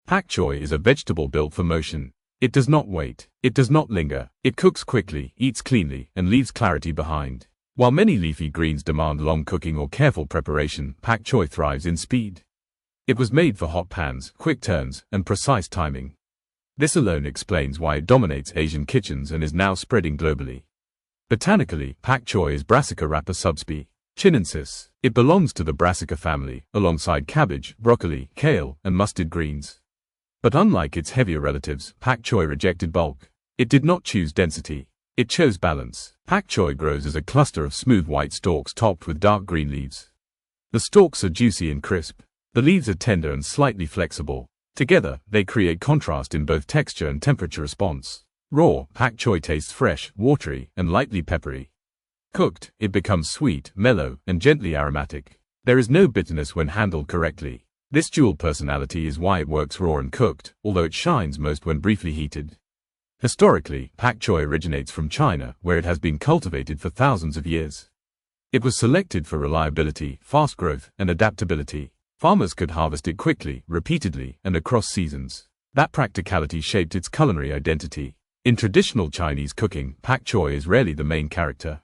Pak choi is a vegetable built for motion. It does not wait. It does not linger. It cooks quickly, eats cleanly, and leaves clarity behind. While many leafy greens demand long cooking or careful preparation, pak choi thrives in speed. It was made for hot pans, quick turns, and precise timing. This alone explains why it dominates Asian kitchens and is now spreading globally. Botanically, pak choi is Brassica rapa subsp. Chinensis. It belongs to the Brassica family, alongside cabbage, broccoli, kale, and mustard greens. But unlike its heavier relatives, pak choi rejected bulk. It did not choose density. It chose balance. Pak choi grows as a cluster of smooth white stalks topped with dark green leaves. The stalks are juicy and crisp. The leaves are tender and slightly flexible. Together, they create contrast in both texture and temperature response. Raw, pak choi tastes fresh, watery, and lightly peppery. Cooked, it becomes sweet, mellow, and gently aromatic. There is no bitterness when handled correctly. This dual personality is why it works raw and cooked, although it shines most when briefly heated. Historically, pak choi originates from China, where it has been cultivated for thousands of years. It was selected for reliability, fast growth, and adaptability. Farmers could harvest it quickly, repeatedly, and across seasons. That practicality shaped its culinary identity. In traditional Chinese cooking, pak choi is rarely the main character.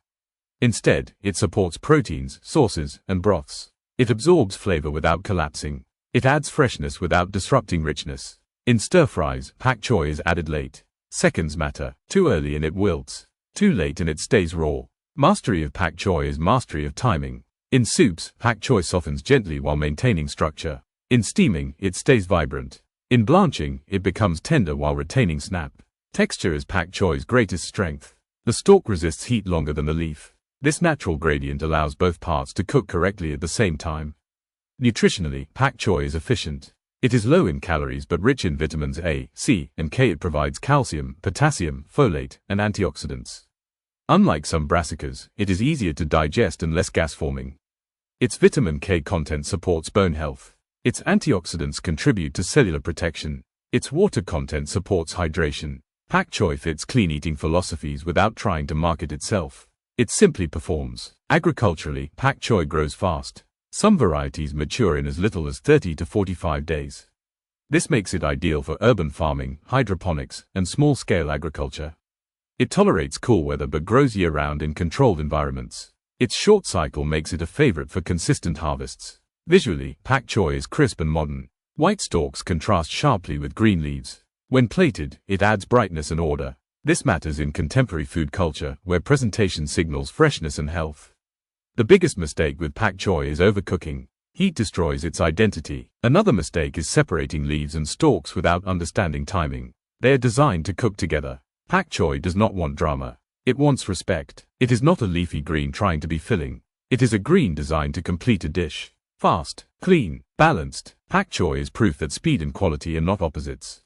Instead, it supports proteins, sauces, and broths. It absorbs flavor without collapsing. It adds freshness without disrupting richness. In stir-fries, pak choi is added late. Seconds matter. Too early and it wilts. Too late and it stays raw. Mastery of pak choi is mastery of timing. In soups, pak choi softens gently while maintaining structure. In steaming, it stays vibrant. In blanching, it becomes tender while retaining snap. Texture is pak choi's greatest strength. The stalk resists heat longer than the leaf. This natural gradient allows both parts to cook correctly at the same time. Nutritionally, pak choi is efficient. It is low in calories but rich in vitamins A, C, and K. It provides calcium, potassium, folate, and antioxidants. Unlike some brassicas, it is easier to digest and less gas-forming. Its vitamin K content supports bone health. Its antioxidants contribute to cellular protection. Its water content supports hydration. Pak choi fits clean eating philosophies without trying to market itself. It simply performs. Agriculturally, pak choi grows fast. Some varieties mature in as little as 30 to 45 days. This makes it ideal for urban farming, hydroponics, and small-scale agriculture. It tolerates cool weather but grows year-round in controlled environments. Its short cycle makes it a favorite for consistent harvests. Visually, pak choi is crisp and modern. White stalks contrast sharply with green leaves. When plated, it adds brightness and order. This matters in contemporary food culture, where presentation signals freshness and health. The biggest mistake with pak choi is overcooking. Heat destroys its identity. Another mistake is separating leaves and stalks without understanding timing. They are designed to cook together. Pak choi does not want drama. It wants respect. It is not a leafy green trying to be filling. It is a green designed to complete a dish. Fast, clean, balanced. Pak choi is proof that speed and quality are not opposites.